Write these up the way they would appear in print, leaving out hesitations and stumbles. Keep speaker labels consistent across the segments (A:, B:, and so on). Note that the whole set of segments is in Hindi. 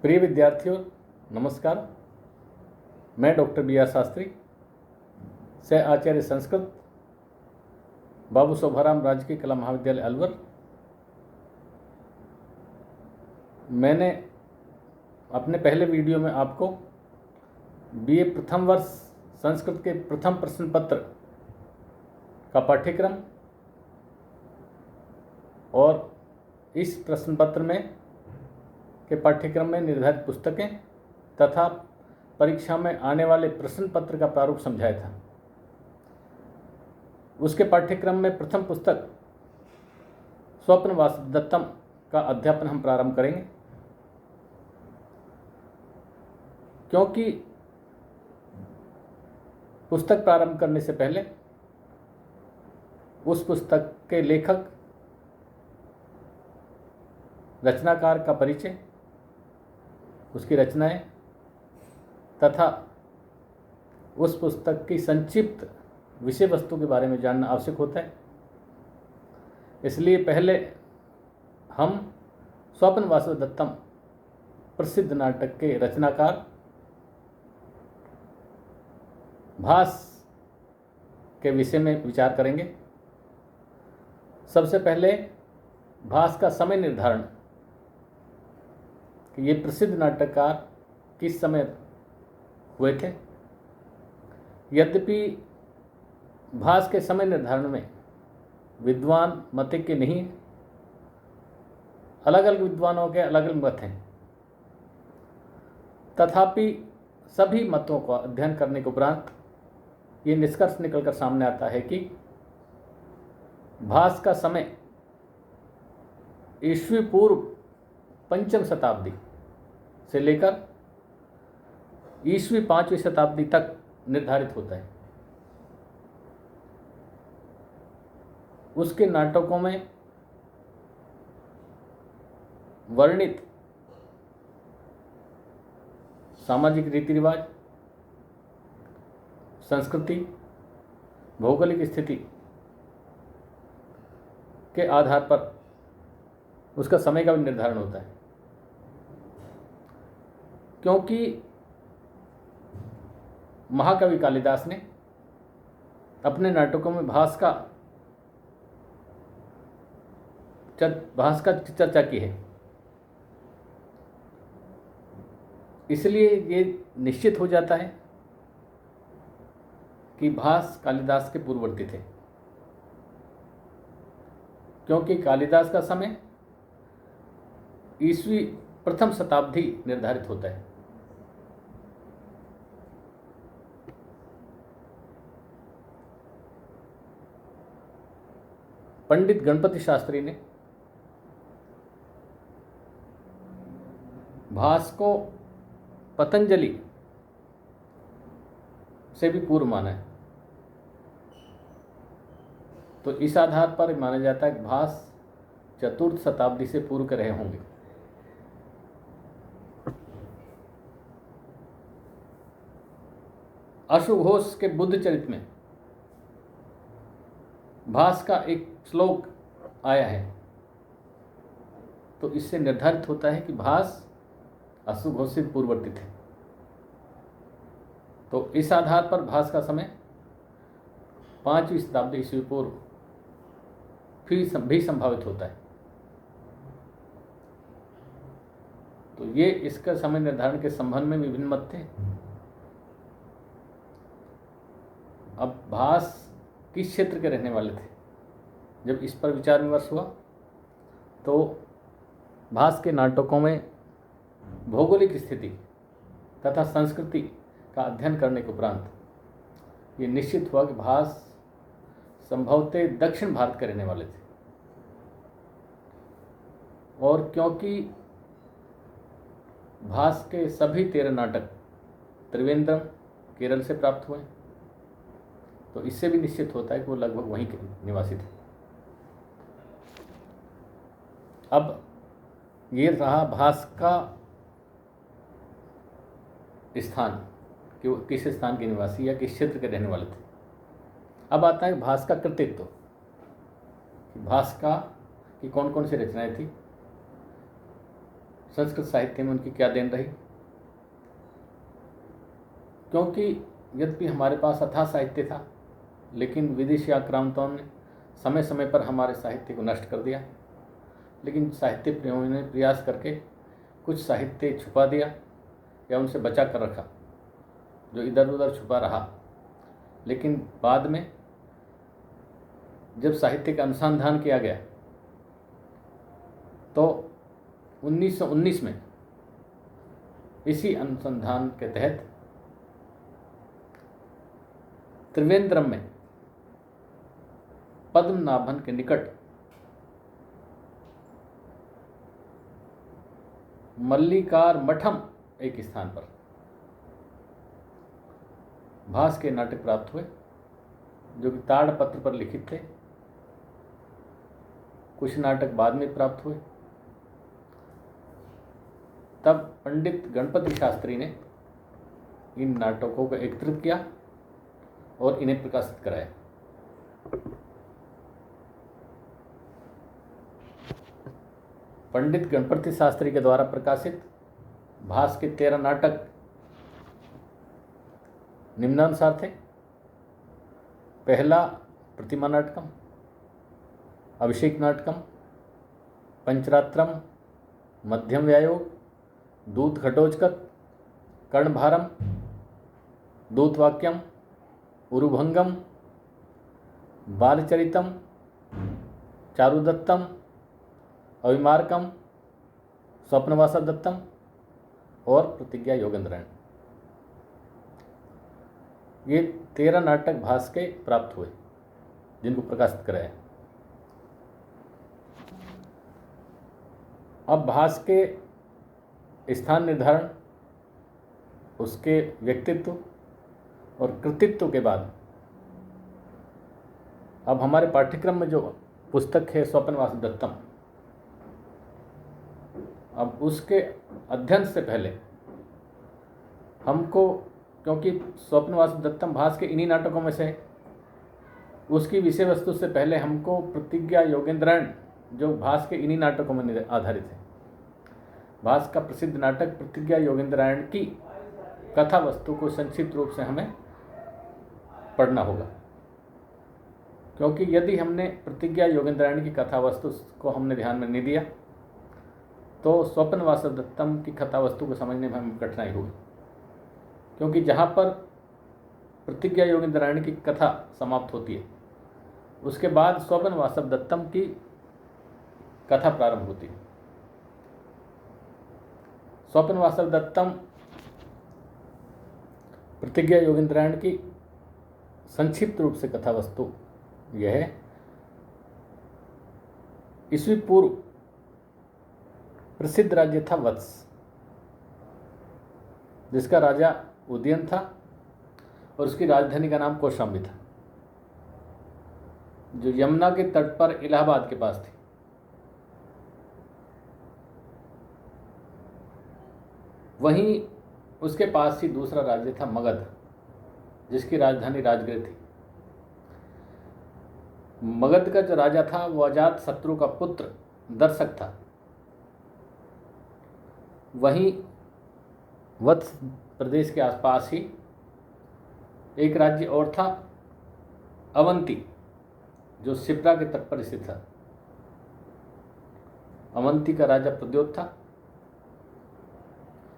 A: प्रिय विद्यार्थियों, नमस्कार। मैं डॉक्टर बी आर शास्त्री, सह आचार्य संस्कृत, बाबू शोभाराम राजकीय कला महाविद्यालय अलवर। मैंने अपने पहले वीडियो में आपको बीए प्रथम वर्ष संस्कृत के प्रथम प्रश्न पत्र का पाठ्यक्रम और इस प्रश्न पत्र में के पाठ्यक्रम में निर्धारित पुस्तकें तथा परीक्षा में आने वाले प्रश्न पत्र का प्रारूप समझाया था। उसके पाठ्यक्रम में प्रथम पुस्तक स्वप्न वासुदत्तम का अध्यापन हम प्रारंभ करेंगे, क्योंकि पुस्तक प्रारंभ करने से पहले उस पुस्तक के लेखक, रचनाकार का परिचय, उसकी रचनाएं तथा उस पुस्तक की संक्षिप्त विषय वस्तु के बारे में जानना आवश्यक होता है। इसलिए पहले हम स्वप्न वासुदत्तम प्रसिद्ध नाटक के रचनाकार भास के विषय में विचार करेंगे। सबसे पहले भास का समय निर्धारण कि ये प्रसिद्ध नाटककार किस समय हुए थे। यद्यपि भास के समय निर्धारण में विद्वान मतैक्य नहीं है, अलग अलग विद्वानों के अलग अलग मत हैं, तथापि सभी मतों का अध्ययन करने के उपरांत ये निष्कर्ष निकलकर सामने आता है कि भास का समय ईस्वी पूर्व 5वीं शताब्दी से लेकर ईस्वी 5वीं शताब्दी तक निर्धारित होता है। उसके नाटकों में वर्णित सामाजिक रीति रिवाज, संस्कृति, भौगोलिक स्थिति के आधार पर उसका समय का भी निर्धारण होता है, क्योंकि महाकवि कालिदास ने अपने नाटकों में भास का चर्चा की है। इसलिए ये निश्चित हो जाता है कि भास कालिदास के पूर्ववर्ती थे, क्योंकि कालिदास का समय ईस्वी प्रथम शताब्दी निर्धारित होता है। पंडित गणपति शास्त्री ने भास को पतंजलि से भी पूर्व माना है, तो इस आधार पर माना जाता है कि भास चतुर्थ शताब्दी से पूर्व के रहे होंगे। अश्वघोष के बुद्ध चरित में भास का एक श्लोक आया है, तो इससे निर्धारित होता है कि भास अश्वघोष से पूर्ववर्ती थे। तो इस आधार पर भास का समय 5वीं शताब्दी ईस्वी पूर्व भी संभावित होता है। तो ये इसका समय निर्धारण के संबंध में विभिन्न मत थे। अब भास किस क्षेत्र के रहने वाले थे, जब इस पर विचार विमर्श हुआ तो भास के नाटकों में भौगोलिक स्थिति तथा संस्कृति का अध्ययन करने के उपरांत ये निश्चित हुआ कि भास संभवतः दक्षिण भारत के रहने वाले थे। और क्योंकि भास के सभी 13 नाटक त्रिवेंद्रम केरल से प्राप्त हुए, तो इससे भी निश्चित होता है कि वो लगभग वहीं के निवासी थे। अब ये रहा भास का स्थान कि वो किस स्थान के निवासी या किस क्षेत्र के रहने वाले थे। अब आता है भास का कृतित्व, कि भास का की कौन कौन सी रचनाएं थी। संस्कृत साहित्य में उनकी क्या देन रही, क्योंकि यद्यपि हमारे पास अथाह साहित्य था, लेकिन विदेशी आक्रांताओं ने समय समय पर हमारे साहित्य को नष्ट कर दिया। लेकिन साहित्य प्रेमियों ने प्रयास करके कुछ साहित्य छुपा दिया या उनसे बचा कर रखा, जो इधर उधर छुपा रहा। लेकिन बाद में जब साहित्य का अनुसंधान किया गया तो 1919 में इसी अनुसंधान के तहत त्रिवेंद्रम में पद्मनाभन के निकट मल्लिकार मठम एक स्थान पर भास के नाटक प्राप्त हुए, जो कि ताड़पत्र पर लिखित थे। कुछ नाटक बाद में प्राप्त हुए। तब पंडित गणपति शास्त्री ने इन नाटकों को एकत्रित किया और इन्हें प्रकाशित कराया। पंडित गणपति शास्त्री के द्वारा प्रकाशित भास के 13 नाटक निम्नानुसार थे। पहला प्रतिमा नाटकम, अभिषेक नाटकम, पंचरात्रम, मध्यम व्यायोग, दूत घटोत्कच, कर्णभारम, दूतवाक्यम, उरुभंगम, बालचरितम, चारुदत्तम, अविमार्कम, स्वप्नवासदत्तम और प्रतिज्ञा योगेंद्रायण। ये 13 नाटक भास के प्राप्त हुए, जिनको प्रकाशित कराया। अब भास के स्थान निर्धारण, उसके व्यक्तित्व और कृतित्व के बाद अब हमारे पाठ्यक्रम में जो पुस्तक है स्वप्नवासदत्तम, अब उसके अध्ययन से पहले हमको, क्योंकि स्वप्नवासदत्तम भास के इन्हीं नाटकों में से, उसकी विषय वस्तु से पहले हमको प्रतिज्ञा योगेंद्रायण, जो भास के इन्हीं नाटकों में आधारित है, भास का प्रसिद्ध नाटक प्रतिज्ञा योगेंद्रायण की कथा वस्तु को संक्षिप्त रूप से हमें पढ़ना होगा। क्योंकि यदि हमने प्रतिज्ञा योगेंद्रायण की कथा वस्तु को हमने ध्यान में नहीं दिया तो स्वप्नवासदत्तम की कथा वस्तु को समझने में हमें कठिनाई होगी। क्योंकि जहाँ पर प्रतिज्ञा योगेंद्रायण की कथा समाप्त होती है, उसके बाद स्वप्नवासदत्तम की कथा प्रारंभ होती है। स्वप्नवासदत्तम प्रतिज्ञा योगेंद्रायण की संक्षिप्त रूप से कथा वस्तु यह है। ईस्वी पूर्व प्रसिद्ध राज्य था वत्स, जिसका राजा उदयन था और उसकी राजधानी का नाम कौशाम्बी था, जो यमुना के तट पर इलाहाबाद के पास थी। वहीं उसके पास ही दूसरा राज्य था मगध, जिसकी राजधानी राजगृह थी। मगध का जो राजा था वो अजात शत्रु का पुत्र दर्शक था। वहीं वत्स प्रदेश के आसपास ही एक राज्य और था, अवंती, जो शिप्रा के तट पर स्थित था। अवंती का राजा प्रद्योत था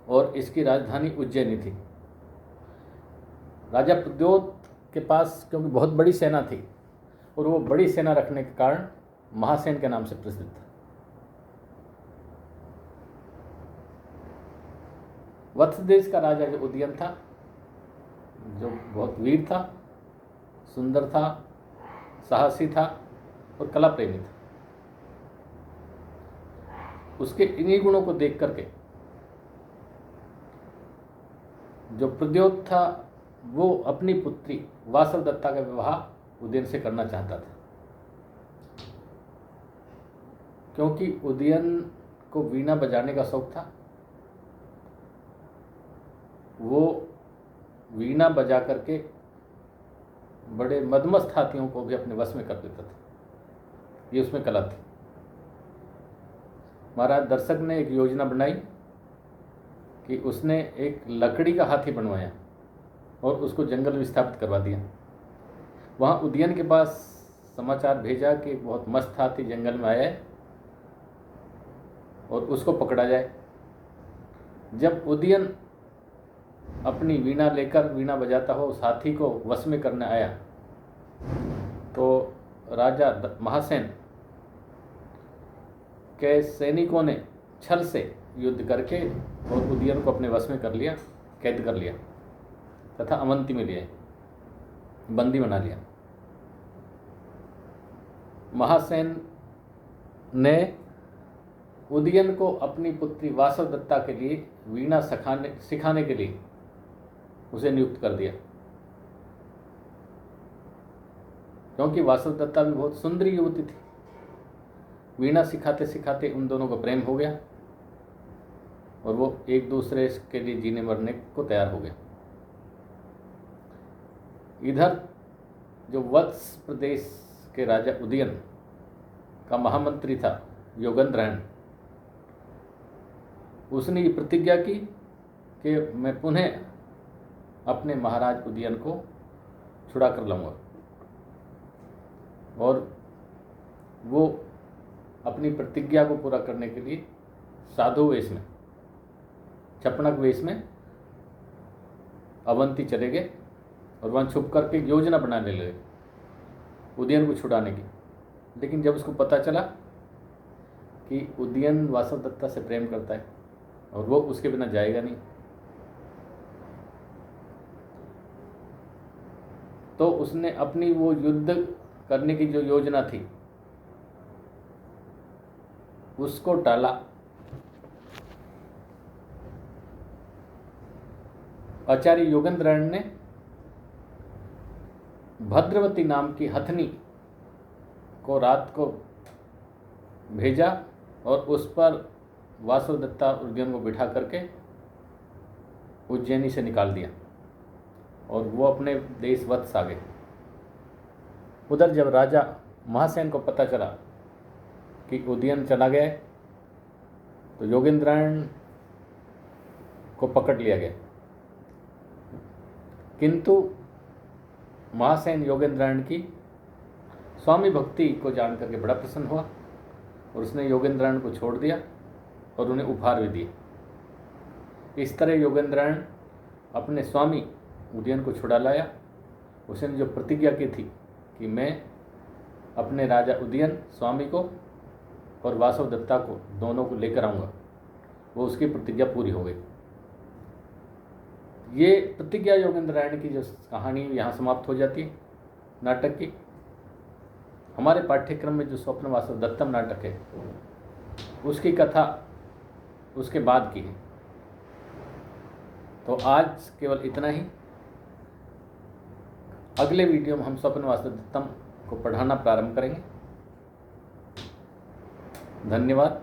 A: और इसकी राजधानी उज्जैनी थी। राजा प्रद्योत के पास क्योंकि बहुत बड़ी सेना थी और वो बड़ी सेना रखने के कारण महासेन के नाम से प्रसिद्ध था। वत्स देश का राजा जो उदयन था, जो बहुत वीर था, सुंदर था, साहसी था और कला प्रेमी था, उसके इन्हीं गुणों को देख करके जो प्रद्योत था वो अपनी पुत्री वासवदत्ता का विवाह उदयन से करना चाहता था। क्योंकि उदयन को वीणा बजाने का शौक था, वो वीणा बजा करके बड़े मदमस्त हाथियों को भी अपने वश में कर देता था। ये उसमें कला थी। महाराज दर्शक ने एक योजना बनाई कि उसने एक लकड़ी का हाथी बनवाया और उसको जंगल में स्थापित करवा दिया। वहाँ उदयन के पास समाचार भेजा कि एक बहुत मस्त हाथी जंगल में आया है और उसको पकड़ा जाए। जब उदयन अपनी वीणा लेकर वीणा बजाता हुआ उस हाथी को वश में करने आया तो राजा महासेन के सैनिकों ने छल से युद्ध करके और उदयन को अपने वश में कर लिया, कैद कर लिया तथा अवंती में लिए बंदी बना लिया। महासेन ने उदयन को अपनी पुत्री वासवदत्ता के लिए वीणा सिखाने के लिए उसे नियुक्त कर दिया, क्योंकि वासवदत्ता भी बहुत सुंदरी युवती थी। वीणा सिखाते सिखाते उन दोनों को प्रेम हो गया और वो एक दूसरे के लिए जीने मरने को तैयार हो गए। इधर जो वत्स प्रदेश के राजा उदयन का महामंत्री था योगेंद्रन, उसने ये प्रतिज्ञा की कि मैं पुनः अपने महाराज उदयन को छुड़ा कर लाऊंगा, और वो अपनी प्रतिज्ञा को पूरा करने के लिए साधु वेश में, चपणक वेश में अवंती चले गए और वहाँ छुप करके योजना बनाने लगे उदयन को छुड़ाने की। लेकिन जब उसको पता चला कि उदयन वासवदत्ता से प्रेम करता है और वो उसके बिना जाएगा नहीं, तो उसने अपनी वो युद्ध करने की जो योजना थी उसको टाला। आचार्य योगेंद्रन ने भद्रवती नाम की हथनी को रात को भेजा और उस पर वासवदत्ता उदयन को बिठा करके उज्जैनी से निकाल दिया और वो अपने देश वत्स आ गए। उधर जब राजा महासेन को पता चला कि उदयन चला गया तो योगेंद्रन को पकड़ लिया गया, किंतु महासेन योगेंद्रन की स्वामी भक्ति को जान करके बड़ा प्रसन्न हुआ और उसने योगेंद्रन को छोड़ दिया और उन्हें उपहार भी दिए। इस तरह योगेंद्रन अपने स्वामी उदयन को छुड़ा लाया। उसने जो प्रतिज्ञा की थी कि मैं अपने राजा उदयन स्वामी को और वासवदत्ता को दोनों को लेकर आऊँगा, वो उसकी प्रतिज्ञा पूरी हो गई। ये प्रतिज्ञा योगेंद्रन की जो कहानी यहाँ समाप्त हो जाती है नाटक की। हमारे पाठ्यक्रम में जो स्वप्न वासवदत्तम नाटक है उसकी कथा उसके बाद की है। तो आज केवल इतना ही। अगले वीडियो में हम स्वप्न वासवदत्तम को पढ़ाना प्रारंभ करेंगे। धन्यवाद।